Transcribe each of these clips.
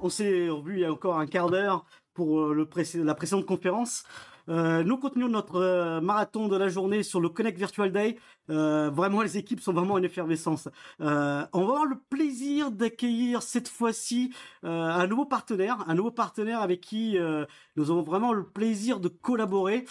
On s'est revu il y a encore un quart d'heure pour la précédente conférence. Nous continuons notre marathon de la journée sur le Connect Virtual Day. Vraiment, les équipes sont vraiment en effervescence. On va avoir le plaisir d'accueillir cette fois-ci un nouveau partenaire avec qui nous avons vraiment le plaisir de collaborer.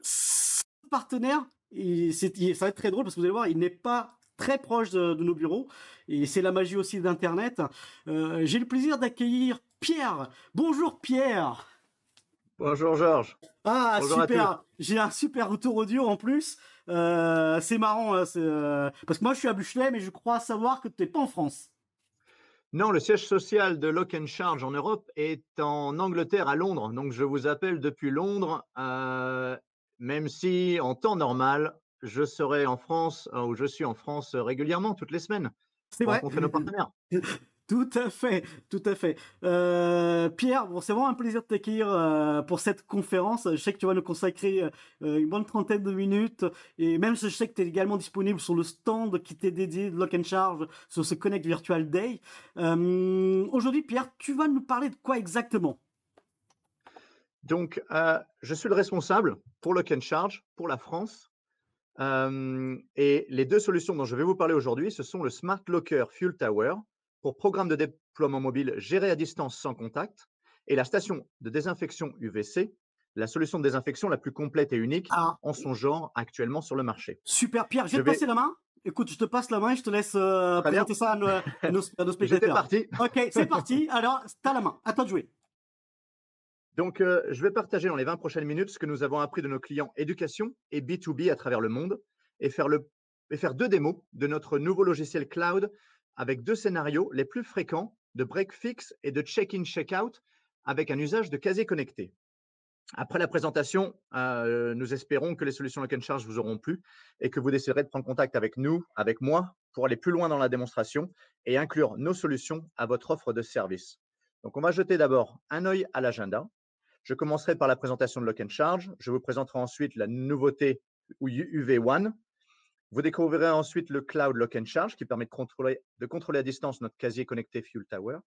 Ce partenaire, ça va être très drôle parce que vous allez voir, il n'est pas très proche de nos bureaux et c'est la magie aussi d'Internet. J'ai le plaisir d'accueillir Pierre. Bonjour Pierre. Bonjour Georges. Ah Bonjour à tous. super, j'ai un super retour audio en plus. C'est marrant hein, parce que moi je suis à Buchelay mais je crois savoir que tu n'es pas en France. Non, le siège social de Lock and Charge en Europe est en Angleterre, à Londres. Donc, je vous appelle depuis Londres, même si en temps normal, je serai en France, ou je suis en France régulièrement, toutes les semaines, C'est pour vrai. rencontrer nos partenaires. Tout à fait, tout à fait. Pierre, bon, c'est vraiment un plaisir de t'accueillir pour cette conférence. Je sais que tu vas nous consacrer une bonne trentaine de minutes et même je sais que tu es également disponible sur le stand qui t'est dédié de Lock and Charge sur ce Connect Virtual Day. Aujourd'hui, Pierre, tu vas nous parler de quoi exactement? Donc, je suis le responsable pour Lock and Charge, pour la France. Et les deux solutions dont je vais vous parler aujourd'hui, ce sont le Smart Locker Fuel Tower pour programme de déploiement mobile géré à distance sans contact et la station de désinfection UVC, la solution de désinfection la plus complète et unique Ah, en son genre actuellement sur le marché. super, Pierre, je vais Je te passer vais la main. Écoute, je te passe la main et je te laisse très bien. présenter ça à nos J'étais spectateurs. parti. Ok, c'est parti. Alors, t'as la main. À toi de jouer. Donc, je vais partager dans les 20 prochaines minutes ce que nous avons appris de nos clients éducation et B2B à travers le monde et faire deux démos de notre nouveau logiciel cloud avec deux scénarios les plus fréquents de break fix et de check-in, check-out avec un usage de casier connecté. Après la présentation, nous espérons que les solutions Lock and Charge vous auront plu et que vous déciderez de prendre contact avec nous, avec moi, pour aller plus loin dans la démonstration et inclure nos solutions à votre offre de service. Donc, on va jeter d'abord un œil à l'agenda. Je commencerai par la présentation de Lock and Charge. Je vous présenterai ensuite la nouveauté UV1. Vous découvrirez ensuite le Cloud Lock and Charge qui permet de contrôler à distance notre casier connecté Fuel Tower.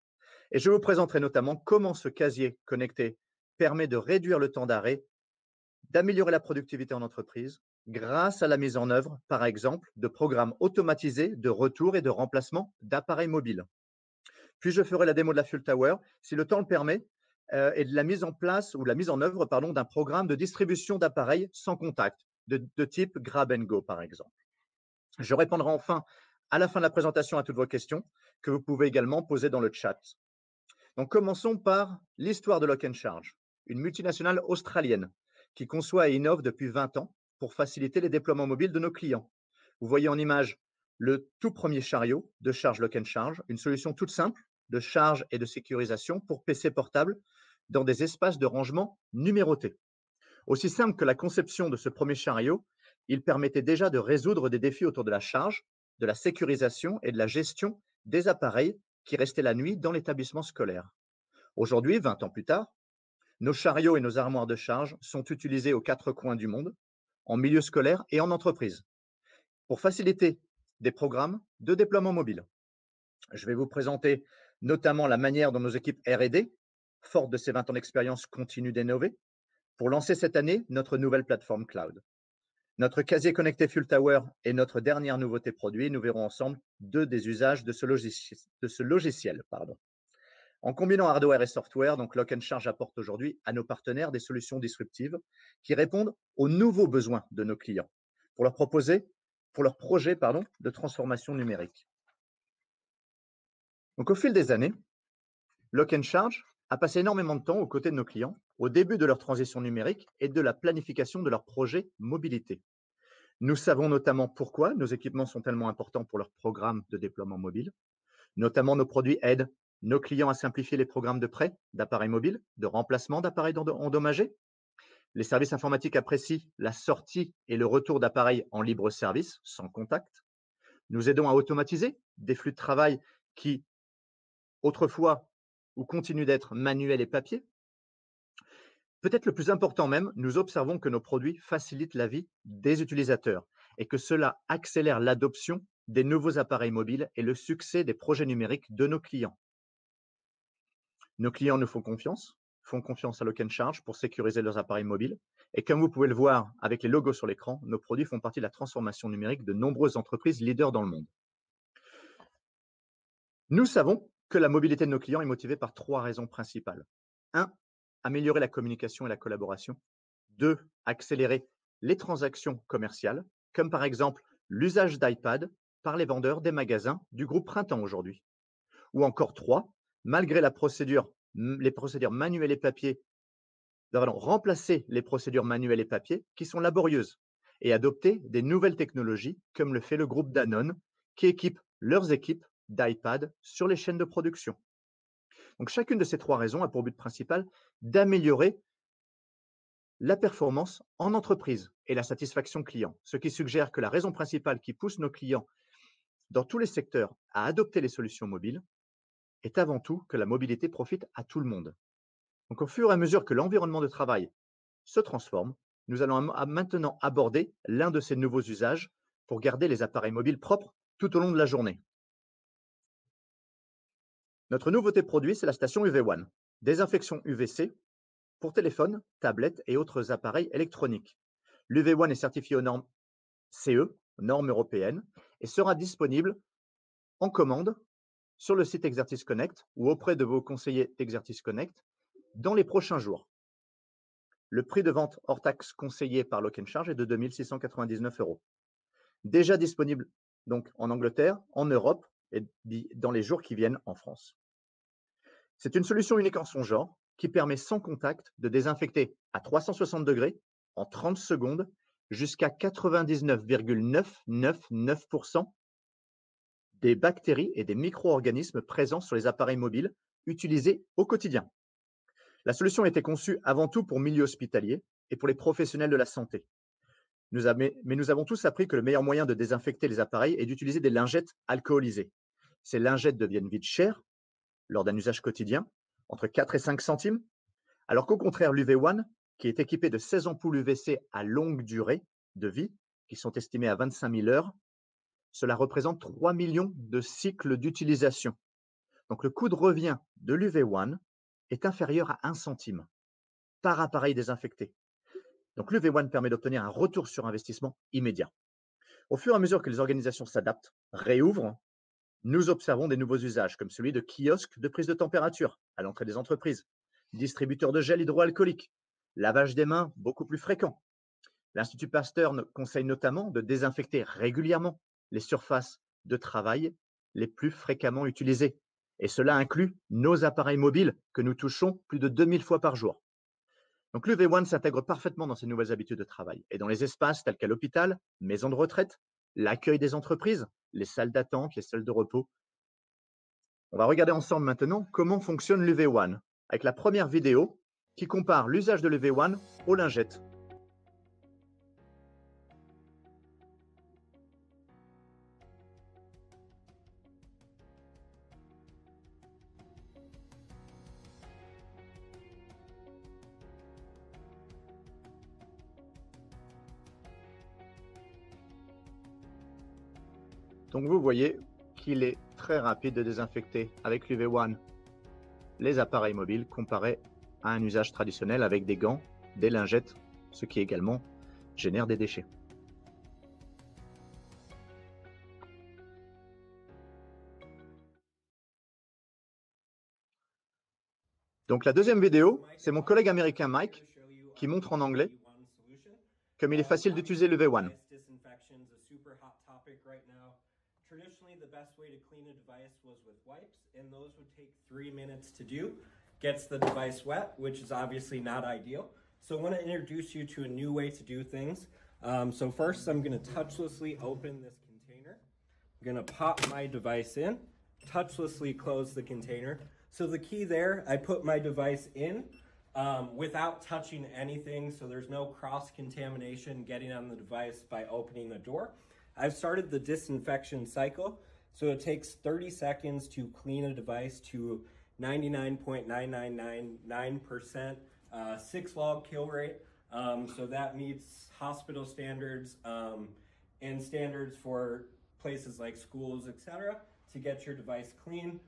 Et je vous présenterai notamment comment ce casier connecté permet de réduire le temps d'arrêt, d'améliorer la productivité en entreprise grâce à la mise en œuvre, par exemple, de programmes automatisés de retour et de remplacement d'appareils mobiles. Puis je ferai la démo de la Fuel Tower, si le temps le permet, et de la mise en place ou la mise en œuvre d'un programme de distribution d'appareils sans contact, de type Grab and Go, par exemple. Je répondrai enfin à la fin de la présentation à toutes vos questions que vous pouvez également poser dans le chat. Donc, commençons par l'histoire de Lock and Charge, une multinationale australienne qui conçoit et innove depuis 20 ans pour faciliter les déploiements mobiles de nos clients. Vous voyez en image le tout premier chariot de charge Lock and Charge, une solution toute simple de charge et de sécurisation pour PC portables dans des espaces de rangement numérotés. Aussi simple que la conception de ce premier chariot, il permettait déjà de résoudre des défis autour de la charge, de la sécurisation et de la gestion des appareils qui restaient la nuit dans l'établissement scolaire. Aujourd'hui, 20 ans plus tard, nos chariots et nos armoires de charge sont utilisés aux quatre coins du monde, en milieu scolaire et en entreprise, pour faciliter des programmes de déploiement mobile. Je vais vous présenter notamment la manière dont nos équipes R&D, fortes de ces 20 ans d'expérience, continuent d'innover pour lancer cette année notre nouvelle plateforme cloud. Notre casier connecté Fuel Tower est notre dernière nouveauté produit. Nous verrons ensemble deux des usages de ce logiciel. En combinant hardware et software, donc Lock and Charge apporte aujourd'hui à nos partenaires des solutions disruptives qui répondent aux nouveaux besoins de nos clients pour leur projet de transformation numérique. Donc, au fil des années, Lock and Charge a passé énormément de temps aux côtés de nos clients au début de leur transition numérique et de la planification de leurs projets mobilité. Nous savons notamment pourquoi nos équipements sont tellement importants pour leur programme de déploiement mobile. Notamment, nos produits aident nos clients à simplifier les programmes de prêt d'appareils mobiles, de remplacement d'appareils endommagés. Les services informatiques apprécient la sortie et le retour d'appareils en libre service, sans contact. Nous aidons à automatiser des flux de travail qui, autrefois, ou continuent d'être manuels et papier. Peut-être le plus important même, nous observons que nos produits facilitent la vie des utilisateurs et que cela accélère l'adoption des nouveaux appareils mobiles et le succès des projets numériques de nos clients. Nos clients nous font confiance à l'OpenCharge pour sécuriser leurs appareils mobiles. Et comme vous pouvez le voir avec les logos sur l'écran, nos produits font partie de la transformation numérique de nombreuses entreprises leaders dans le monde. Nous savons que la mobilité de nos clients est motivée par 3 raisons principales. 1, améliorer la communication et la collaboration. 2, accélérer les transactions commerciales, comme par exemple l'usage d'iPad par les vendeurs des magasins du groupe Printemps aujourd'hui. Ou encore 3, malgré les procédures manuelles et papier, remplacer les procédures manuelles et papier qui sont laborieuses et adopter des nouvelles technologies comme le fait le groupe Danone qui équipe leurs équipes d'iPad sur les chaînes de production. Donc chacune de ces 3 raisons a pour but principal d'améliorer la performance en entreprise et la satisfaction client, ce qui suggère que la raison principale qui pousse nos clients dans tous les secteurs à adopter les solutions mobiles est avant tout que la mobilité profite à tout le monde. Donc au fur et à mesure que l'environnement de travail se transforme, nous allons maintenant aborder l'un de ces nouveaux usages pour garder les appareils mobiles propres tout au long de la journée. Notre nouveauté produit, c'est la station UV1, désinfection UVC pour téléphones, tablettes et autres appareils électroniques. L'UV1 est certifié aux normes CE, normes européennes, et sera disponible en commande sur le site Exertis Connect ou auprès de vos conseillers d'Exertis Connect dans les prochains jours. Le prix de vente hors taxe conseillé par l'OpenCharge est de 2 699 €. Déjà disponible donc en Angleterre, en Europe et dans les jours qui viennent en France. C'est une solution unique en son genre qui permet sans contact de désinfecter à 360 degrés en 30 secondes jusqu'à 99,999% des bactéries et des micro-organismes présents sur les appareils mobiles utilisés au quotidien. La solution a été conçue avant tout pour milieu hospitalier et pour les professionnels de la santé. Mais nous avons tous appris que le meilleur moyen de désinfecter les appareils est d'utiliser des lingettes alcoolisées. Ces lingettes deviennent vite chères lors d'un usage quotidien, entre 4 et 5 centimes, alors qu'au contraire, l'UV1, qui est équipé de 16 ampoules UVC à longue durée de vie, qui sont estimées à 25 000 heures, cela représente 3 millions de cycles d'utilisation. Donc le coût de revient de l'UV1 est inférieur à 1 centime par appareil désinfecté. Donc l'UV1 permet d'obtenir un retour sur investissement immédiat. Au fur et à mesure que les organisations s'adaptent, réouvrent, nous observons des nouveaux usages, comme celui de kiosques de prise de température à l'entrée des entreprises, distributeurs de gel hydroalcoolique, lavage des mains beaucoup plus fréquent. L'Institut Pasteur conseille notamment de désinfecter régulièrement les surfaces de travail les plus fréquemment utilisées. Et cela inclut nos appareils mobiles que nous touchons plus de 2000 fois par jour. Donc l'UV1 s'intègre parfaitement dans ces nouvelles habitudes de travail et dans les espaces tels qu'à l'hôpital, maison de retraite, l'accueil des entreprises, les salles d'attente, les salles de repos. On va regarder ensemble maintenant comment fonctionne l'UV1 avec la première vidéo qui compare l'usage de l'UV1 aux lingettes. Donc vous voyez qu'il est très rapide de désinfecter avec l'UV1 les appareils mobiles comparé à un usage traditionnel avec des gants, des lingettes, ce qui également génère des déchets. Donc la deuxième vidéo, c'est mon collègue américain Mike qui montre en anglais comme il est facile d'utiliser l'UV1. Traditionally, the best way to clean a device was with wipes, and those would take 3 minutes to do. Gets the device wet, which is obviously not ideal. So I want to introduce you to a new way to do things. So first, I'm going to touchlessly open this container. I'm going to pop my device in, touchlessly close the container. So the key there, I put my device in without touching anything, so there's no cross-contamination getting on the device by opening the door. I've started the disinfection cycle, so it takes 30 seconds to clean a device to 99.9999%, 6-log kill rate. So that meets hospital standards and standards for places like schools, etc., to get your device clean.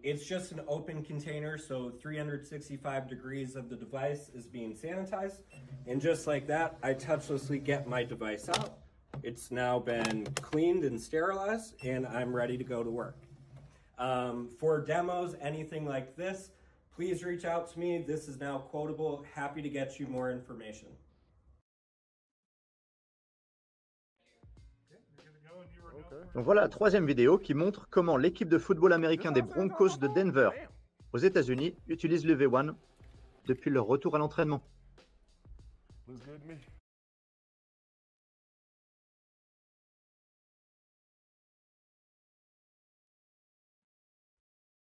It's just an open container, so 365 degrees of the device is being sanitized. And just like that, I touchlessly get my device out. It's now been cleaned and sterilized, and I'm ready to go to work. For demos, anything like this, please reach out to me. This is now quotable. Happy to get you more information. Donc voilà la troisième vidéo qui montre comment l'équipe de football américain des Broncos de Denver aux États-Unis utilise l'UV1 depuis leur retour à l'entraînement.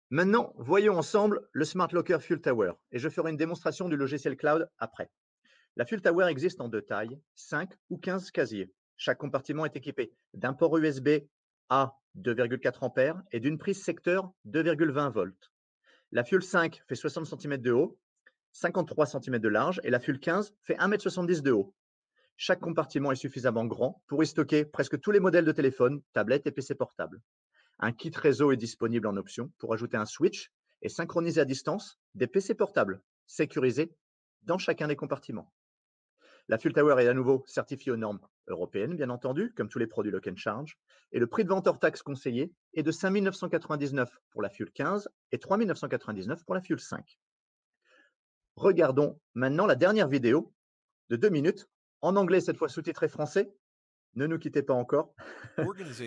Maintenant, voyons ensemble le Smart Locker Fuel Tower et je ferai une démonstration du logiciel cloud après. La Fuel Tower existe en deux tailles, 5 ou 15 casiers. Chaque compartiment est équipé d'un port USB A 2,4 ampères et d'une prise secteur 2,20 volts. La Fuel 5 fait 60 cm de haut, 53 cm de large et la Fuel 15 fait 1,70 m de haut. Chaque compartiment est suffisamment grand pour y stocker presque tous les modèles de téléphones, tablettes et PC portables. Un kit réseau est disponible en option pour ajouter un switch et synchroniser à distance des PC portables sécurisés dans chacun des compartiments. La Fuel Tower est à nouveau certifiée aux normes européennes, bien entendu, comme tous les produits Lock & Charge, et le prix de vente hors taxe conseillé est de 5 999 pour la Fuel 15 et 3 999 pour la Fuel 5. Regardons maintenant la dernière vidéo de 2 minutes, en anglais cette fois sous-titré français, ne nous quittez pas encore,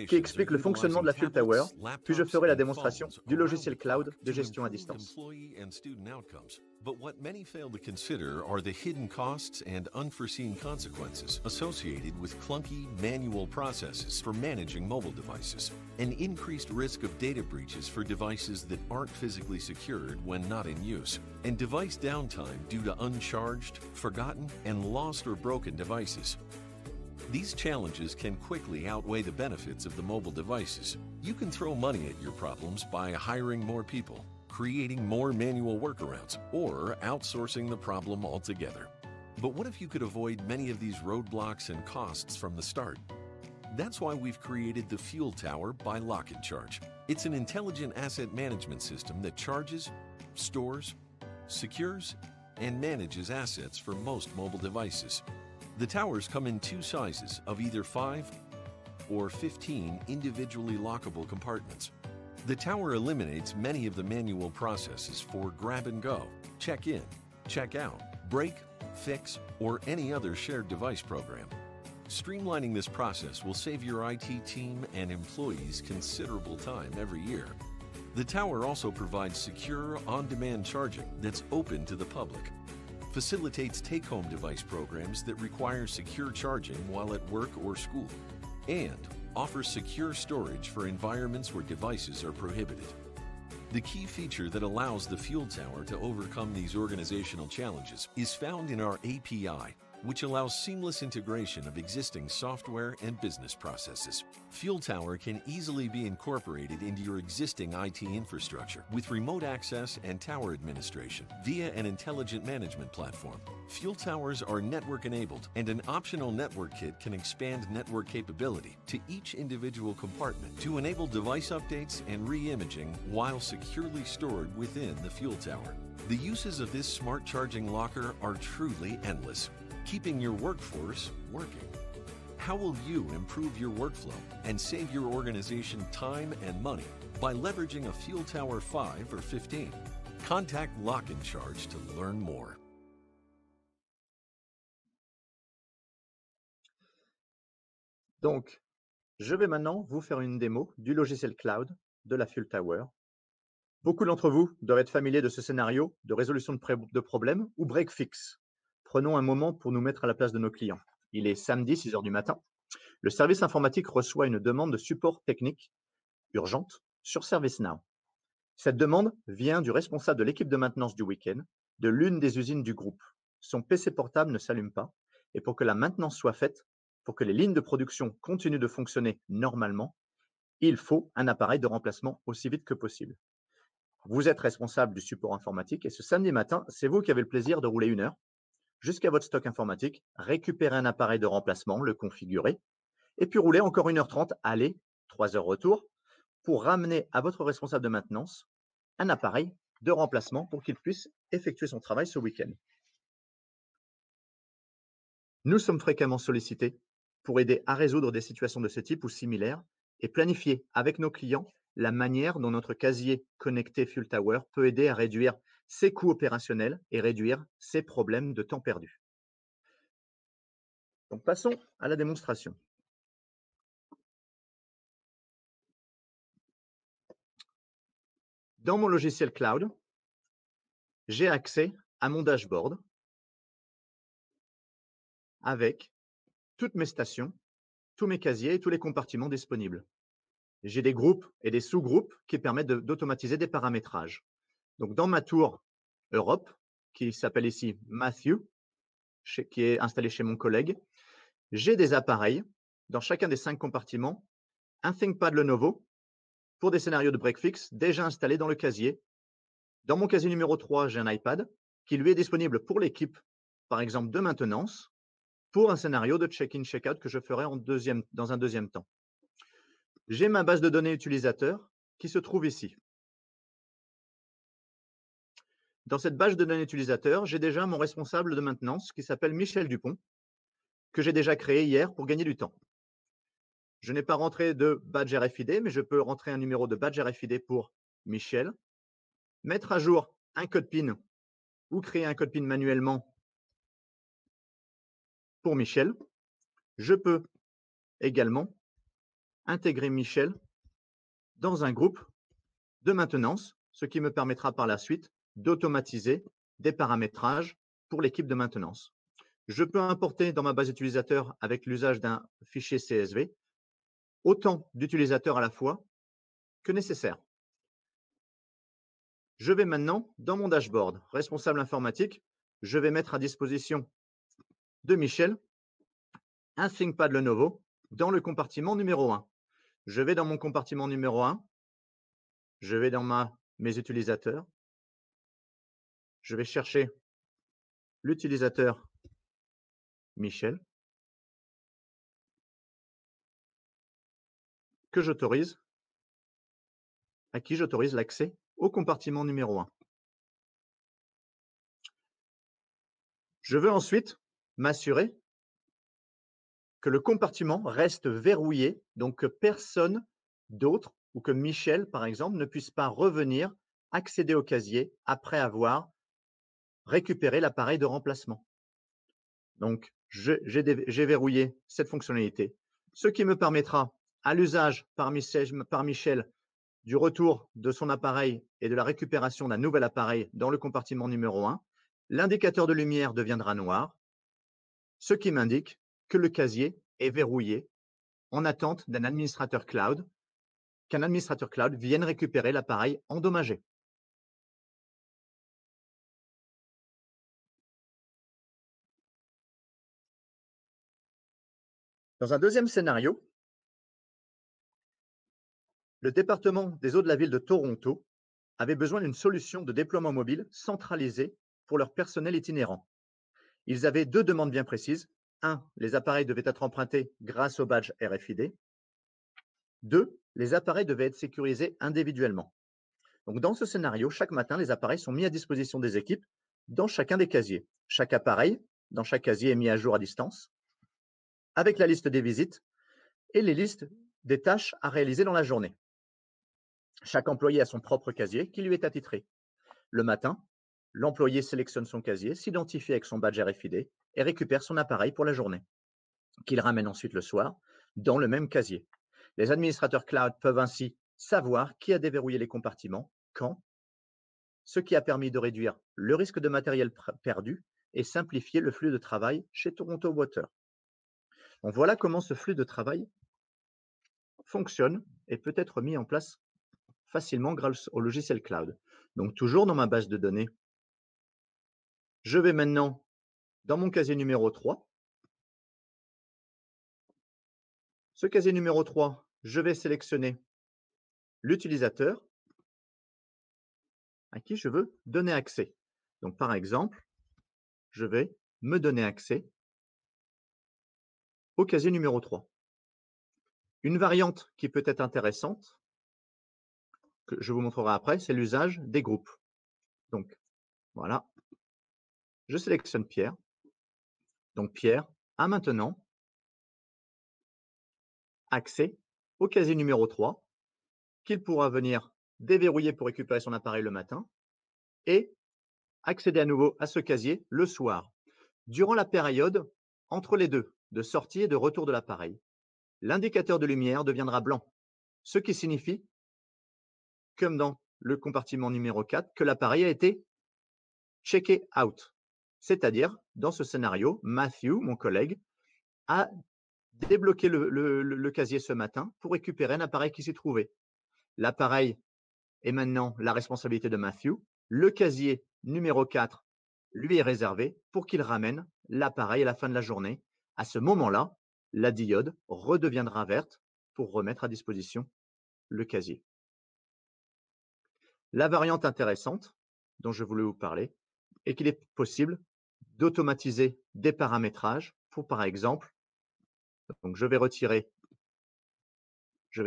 qui explique le fonctionnement de la Fuel Tower, puis je ferai la démonstration du logiciel cloud de gestion à distance. But what many fail to consider are the hidden costs and unforeseen consequences associated with clunky manual processes for managing mobile devices, an increased risk of data breaches for devices that aren't physically secured when not in use, and device downtime due to uncharged, forgotten, and lost or broken devices. These challenges can quickly outweigh the benefits of the mobile devices. You can throw money at your problems by hiring more people, creating more manual workarounds, or outsourcing the problem altogether. But what if you could avoid many of these roadblocks and costs from the start? That's why we've created the Fuel Tower by Lock & Charge. It's an intelligent asset management system that charges, stores, secures, and manages assets for most mobile devices. The towers come in two sizes of either 5 or 15 individually lockable compartments. The tower eliminates many of the manual processes for grab and go, check in, check out, break, fix, or any other shared device program. Streamlining this process will save your IT team and employees considerable time every year. The tower also provides secure, on-demand charging that's open to the public, facilitates take-home device programs that require secure charging while at work or school, and offers secure storage for environments where devices are prohibited. The key feature that allows the Fuel Tower to overcome these organizational challenges is found in our API, which allows seamless integration of existing software and business processes. Fuel Tower can easily be incorporated into your existing IT infrastructure with remote access and tower administration via an intelligent management platform. Fuel Towers are network-enabled, and an optional network kit can expand network capability to each individual compartment to enable device updates and re-imaging while securely stored within the Fuel Tower. The uses of this smart charging locker are truly endless, keeping your workforce working. How will you improve your workflow and save your organization time and money by leveraging a Fuel Tower 5 or 15? Contact Lock & Charge to learn more. Donc, je vais maintenant vous faire une démo du logiciel cloud de la Fuel Tower. Beaucoup d'entre vous doivent être familiers de ce scénario de résolution de problèmes ou break-fix. Prenons un moment pour nous mettre à la place de nos clients. Il est samedi, 6 h du matin. Le service informatique reçoit une demande de support technique urgente sur ServiceNow. Cette demande vient du responsable de l'équipe de maintenance du week-end de l'une des usines du groupe. Son PC portable ne s'allume pas et pour que la maintenance soit faite, pour que les lignes de production continuent de fonctionner normalement, il faut un appareil de remplacement aussi vite que possible. Vous êtes responsable du support informatique et ce samedi matin, c'est vous qui avez le plaisir de rouler 1 heure jusqu'à votre stock informatique, récupérer un appareil de remplacement, le configurer, et puis rouler encore 1 h 30, aller, 3 heures retour, pour ramener à votre responsable de maintenance un appareil de remplacement pour qu'il puisse effectuer son travail ce week-end. Nous sommes fréquemment sollicités pour aider à résoudre des situations de ce type ou similaires et planifier avec nos clients la manière dont notre casier connecté Fuel Tower peut aider à réduire ses coûts opérationnels et réduire ses problèmes de temps perdu. Donc passons à la démonstration. Dans mon logiciel cloud, j'ai accès à mon dashboard avec toutes mes stations, tous mes casiers et tous les compartiments disponibles. J'ai des groupes et des sous-groupes qui permettent d'automatiser des paramétrages. Donc, dans ma tour Europe, qui s'appelle ici Matthew, qui est installé chez mon collègue, j'ai des appareils dans chacun des 5 compartiments, un ThinkPad Lenovo pour des scénarios de break-fix déjà installés dans le casier. Dans mon casier numéro 3, j'ai un iPad qui lui est disponible pour l'équipe, par exemple de maintenance, pour un scénario de check-in, check-out que je ferai dans un deuxième temps. J'ai ma base de données utilisateur qui se trouve ici. Dans cette base de données utilisateur, j'ai déjà mon responsable de maintenance qui s'appelle Michel Dupont, que j'ai déjà créé hier pour gagner du temps. Je n'ai pas rentré de badge RFID, mais je peux rentrer un numéro de badge RFID pour Michel, mettre à jour un code PIN ou créer un code PIN manuellement pour Michel. Je peux également intégrer Michel dans un groupe de maintenance, ce qui me permettra par la suite d'automatiser des paramétrages pour l'équipe de maintenance. Je peux importer dans ma base utilisateur avec l'usage d'un fichier CSV autant d'utilisateurs à la fois que nécessaire. Je vais maintenant dans mon dashboard responsable informatique, je vais mettre à disposition de Michel un ThinkPad Lenovo dans le compartiment numéro 1. Je vais dans mon compartiment numéro 1, je vais dans mes utilisateurs, je vais chercher l'utilisateur Michel, à qui j'autorise l'accès au compartiment numéro 1. Je veux ensuite m'assurer que le compartiment reste verrouillé, donc que personne d'autre ou que Michel, par exemple, ne puisse pas revenir accéder au casier après avoir récupéré l'appareil de remplacement. Donc, j'ai verrouillé cette fonctionnalité, ce qui me permettra à l'usage par Michel du retour de son appareil et de la récupération d'un nouvel appareil dans le compartiment numéro 1, l'indicateur de lumière deviendra noir, ce qui m'indique que le casier est verrouillé en attente d'un administrateur cloud, qu'un administrateur cloud vienne récupérer l'appareil endommagé. Dans un deuxième scénario, le département des eaux de la ville de Toronto avait besoin d'une solution de déploiement mobile centralisée pour leur personnel itinérant. Ils avaient 2 demandes bien précises. 1, les appareils devaient être empruntés grâce au badge RFID. 2, les appareils devaient être sécurisés individuellement. Donc, dans ce scénario, chaque matin, les appareils sont mis à disposition des équipes dans chacun des casiers. Chaque appareil, dans chaque casier, est mis à jour à distance, avec la liste des visites et les listes des tâches à réaliser dans la journée. Chaque employé a son propre casier qui lui est attitré. Le matin, l'employé sélectionne son casier, s'identifie avec son badge RFID et récupère son appareil pour la journée, qu'il ramène ensuite le soir dans le même casier. Les administrateurs cloud peuvent ainsi savoir qui a déverrouillé les compartiments, quand, ce qui a permis de réduire le risque de matériel perdu et simplifier le flux de travail chez Toronto Water. Donc voilà comment ce flux de travail fonctionne et peut être mis en place facilement grâce au logiciel cloud. Donc toujours dans ma base de données, je vais maintenant dans mon casier numéro 3. Ce casier numéro 3, je vais sélectionner l'utilisateur à qui je veux donner accès. Donc par exemple, je vais me donner accès au casier numéro 3. Une variante qui peut être intéressante, que je vous montrerai après, c'est l'usage des groupes. Donc, voilà, je sélectionne Pierre. Donc, Pierre a maintenant accès au casier numéro 3, qu'il pourra venir déverrouiller pour récupérer son appareil le matin et accéder à nouveau à ce casier le soir. Durant la période entre les deux, de sortie et de retour de l'appareil, l'indicateur de lumière deviendra blanc, ce qui signifie, comme dans le compartiment numéro 4, que l'appareil a été checké out. C'est-à-dire, dans ce scénario, Matthew, mon collègue, a débloqué le casier ce matin pour récupérer un appareil qui s'y trouvait. L'appareil est maintenant la responsabilité de Matthew. Le casier numéro 4 lui est réservé pour qu'il ramène l'appareil à la fin de la journée. À ce moment-là, la diode redeviendra verte pour remettre à disposition le casier. La variante intéressante dont je voulais vous parler est qu'il est possible d'automatiser des paramétrages pour, par exemple, donc je vais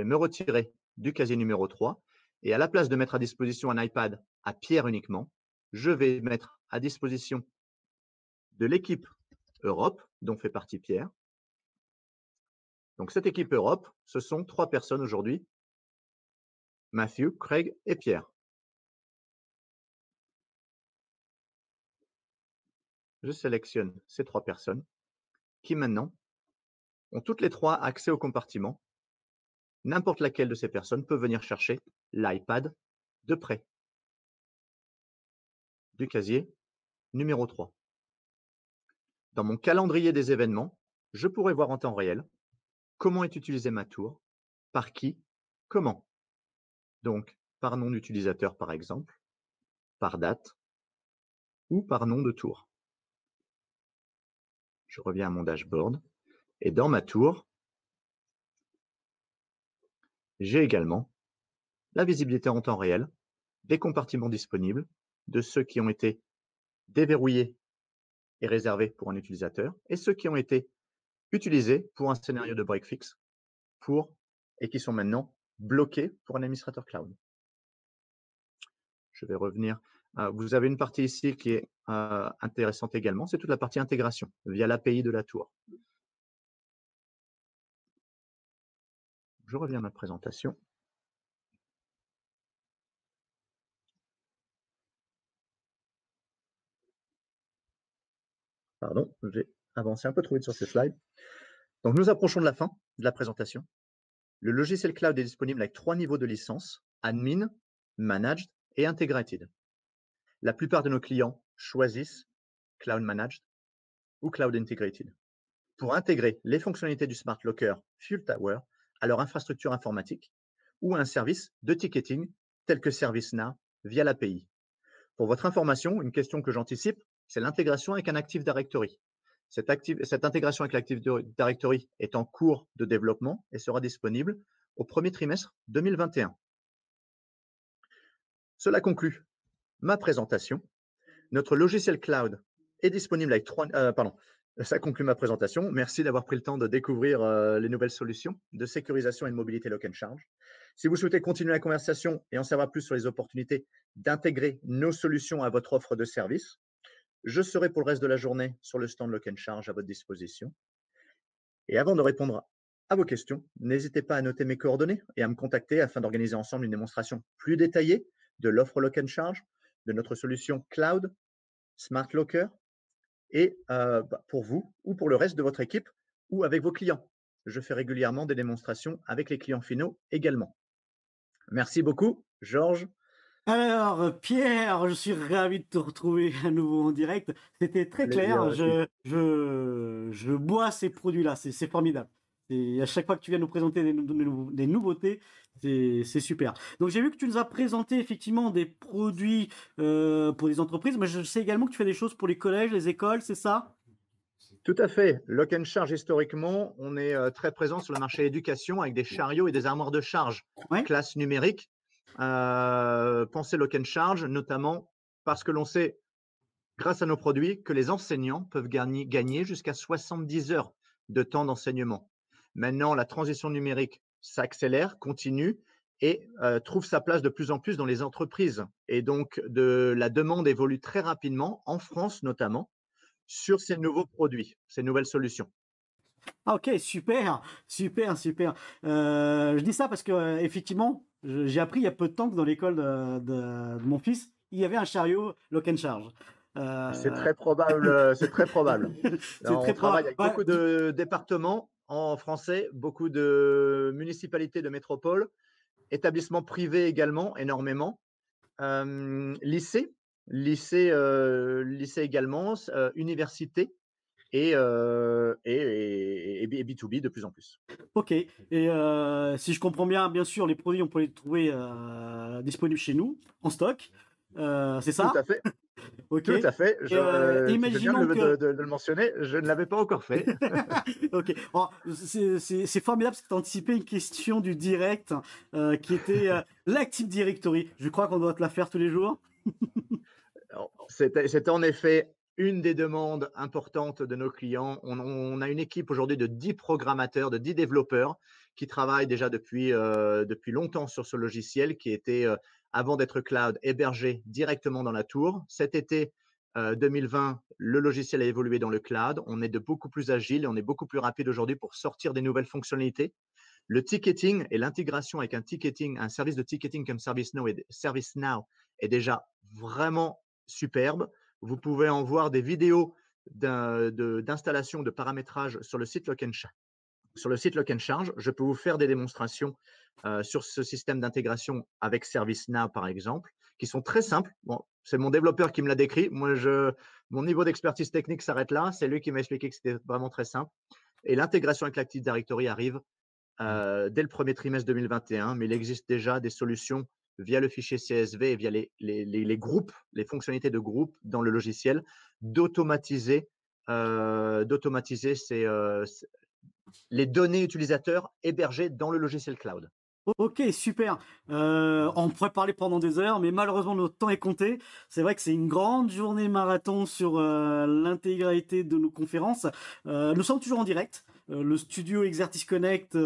me retirer du casier numéro 3 et à la place de mettre à disposition un iPad à Pierre uniquement, je vais mettre à disposition de l'équipe Europe, dont fait partie Pierre. Donc cette équipe Europe, ce sont 3 personnes aujourd'hui, Matthew, Craig et Pierre. Je sélectionne ces 3 personnes qui maintenant ont toutes les 3 accès au compartiment. N'importe laquelle de ces personnes peut venir chercher l'iPad de près du casier numéro 3. Dans mon calendrier des événements, je pourrai voir en temps réel comment est utilisée ma tour, par qui, comment. Donc, par nom d'utilisateur par exemple, par date ou par nom de tour. Je reviens à mon dashboard et dans ma tour, j'ai également la visibilité en temps réel des compartiments disponibles, de ceux qui ont été déverrouillés et réservés pour un utilisateur et ceux qui ont été utilisés pour un scénario de break fix et qui sont maintenant bloqués pour un administrateur cloud. Je vais revenir. Vous avez une partie ici qui est intéressante également, c'est toute la partie intégration via l'API de la tour. Je reviens à ma présentation. Pardon, j'ai avancé un peu trop vite sur ces slides. Donc, nous approchons de la fin de la présentation. Le logiciel cloud est disponible avec 3 niveaux de licence, Admin, Managed et Integrated. La plupart de nos clients choisissent Cloud Managed ou Cloud Integrated pour intégrer les fonctionnalités du Smart Locker Fuel Tower à leur infrastructure informatique ou à un service de ticketing tel que ServiceNow via l'API. Pour votre information, une question que j'anticipe, c'est l'intégration avec un Active Directory. Cette intégration avec l'Active Directory est en cours de développement et sera disponible au premier trimestre 2021. Cela conclut ma présentation. Notre logiciel cloud est disponible avec ça conclut ma présentation. Merci d'avoir pris le temps de découvrir les nouvelles solutions de sécurisation et de mobilité Lock and Charge. Si vous souhaitez continuer la conversation et en savoir plus sur les opportunités d'intégrer nos solutions à votre offre de service, je serai pour le reste de la journée sur le stand Lock and Charge à votre disposition. Et avant de répondre à vos questions, n'hésitez pas à noter mes coordonnées et à me contacter afin d'organiser ensemble une démonstration plus détaillée de l'offre Lock and Charge, de notre solution Cloud, Smart Locker, et pour vous ou pour le reste de votre équipe ou avec vos clients. Je fais régulièrement des démonstrations avec les clients finaux également. Merci beaucoup, Georges. Alors, Pierre, je suis ravi de te retrouver à nouveau en direct. C'était très clair. Je bois ces produits-là. C'est formidable. Et à chaque fois que tu viens nous présenter des nouveautés, c'est super. Donc, j'ai vu que tu nous as présenté effectivement des produits pour les entreprises, mais je sais également que tu fais des choses pour les collèges, les écoles, c'est ça? Tout à fait. Lock and Charge, historiquement, on est très présent sur le marché éducation avec des chariots et des armoires de charge, classe numérique. Pensez Lock and Charge, notamment parce que l'on sait, grâce à nos produits, que les enseignants peuvent gagner jusqu'à 70 heures de temps d'enseignement. Maintenant, la transition numérique s'accélère, continue, et trouve sa place de plus en plus dans les entreprises. Et donc, la demande évolue très rapidement, en France notamment, sur ces nouveaux produits, ces nouvelles solutions. Ah OK, super, super, super. Je dis ça parce que effectivement, j'ai appris il y a peu de temps que dans l'école de mon fils, il y avait un chariot lock and charge. C'est Heu, très probable, c'est très probable. c'est On très probable. travaille avec Ouais, beaucoup de départements en français, beaucoup de municipalités, de métropoles, établissements privés également, énormément. Lycée, lycée également, université et B2B de plus en plus. OK et si je comprends bien, bien sûr, les produits, on peut les trouver, disponibles chez nous, en stock, c'est Tout ça? à fait, OK tout et à fait. Tu fais bien imaginons que de le mentionner, je ne l'avais pas encore fait. OK. Alors, c'est formidable parce que tu as anticipé une question du direct, qui était, l'Active Directory. Je crois qu'on doit te la faire tous les jours. Alors, c'était en effet une des demandes importantes de nos clients. On a une équipe aujourd'hui de 10 programmateurs, de 10 développeurs qui travaillent déjà depuis longtemps sur ce logiciel qui était, avant d'être cloud, hébergé directement dans la tour. Cet été 2020, le logiciel a évolué dans le cloud. On est de beaucoup plus agile et on est beaucoup plus rapide aujourd'hui pour sortir des nouvelles fonctionnalités. Le ticketing et l'intégration avec un service de ticketing comme ServiceNow est déjà vraiment superbe. Vous pouvez en voir des vidéos d'installation, de paramétrage sur le site Lock and Charge. Je peux vous faire des démonstrations sur ce système d'intégration avec ServiceNow, par exemple, qui sont très simples. Bon, c'est mon développeur qui me l'a décrit. Moi, mon niveau d'expertise technique s'arrête là. C'est lui qui m'a expliqué que c'était vraiment très simple. Et l'intégration avec l'Active Directory arrive dès le premier trimestre 2021, mais il existe déjà des solutions via le fichier CSV et via les groupes, les fonctionnalités de groupe dans le logiciel, d'automatiser les données utilisateurs hébergées dans le logiciel cloud. OK, super. On pourrait parler pendant des heures, mais malheureusement notre temps est compté. C'est vrai que c'est une grande journée marathon sur, l'intégralité de nos conférences. Nous sommes toujours en direct. Le studio Exertis Connect,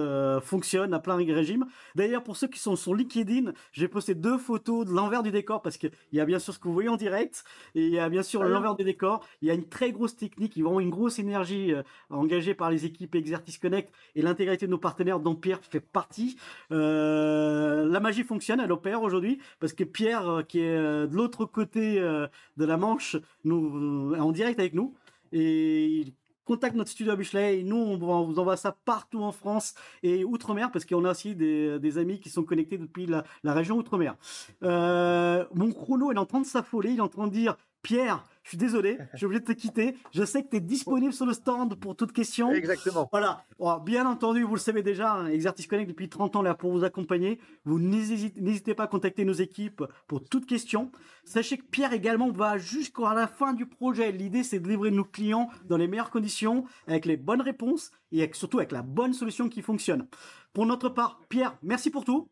fonctionne à plein régime. D'ailleurs, pour ceux qui sont sur LinkedIn, j'ai posté 2 photos de l'envers du décor parce qu'il y a bien sûr ce que vous voyez en direct et il y a bien sûr Très bien. l'envers du décor. Il y a une très grosse technique, il y a vraiment une grosse énergie, engagée par les équipes Exertis Connect et l'intégralité de nos partenaires dont Pierre fait partie. La magie fonctionne, elle opère aujourd'hui parce que Pierre, qui est de l'autre côté de la Manche, est en direct avec nous et il contacte notre studio à Buchelay et nous on vous envoie ça partout en France et outre-mer parce qu'on a aussi des amis qui sont connectés depuis la région outre-mer. Mon chrono il est en train de s'affoler, il est en train de dire Pierre, je suis désolé, je suis obligé de te quitter. Je sais que tu es disponible sur le stand pour toute question. Exactement. Voilà. Alors, bien entendu, vous le savez déjà, hein, Exertis Connect depuis 30 ans là pour vous accompagner. Vous n'hésitez pas à contacter nos équipes pour toute question. Sachez que Pierre également va jusqu'à la fin du projet. L'idée, c'est de livrer nos clients dans les meilleures conditions, avec les bonnes réponses et surtout avec la bonne solution qui fonctionne. Pour notre part, Pierre, merci pour tout.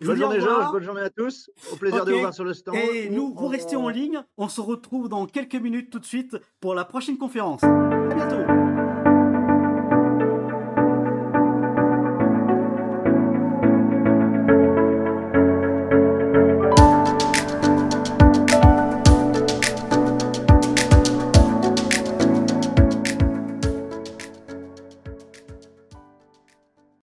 Bonne journée Georges, bonne journée à tous. Au plaisir de vous voir sur le stand. Et nous, vous restez en ligne. On se retrouve dans quelques minutes tout de suite pour la prochaine conférence. À bientôt.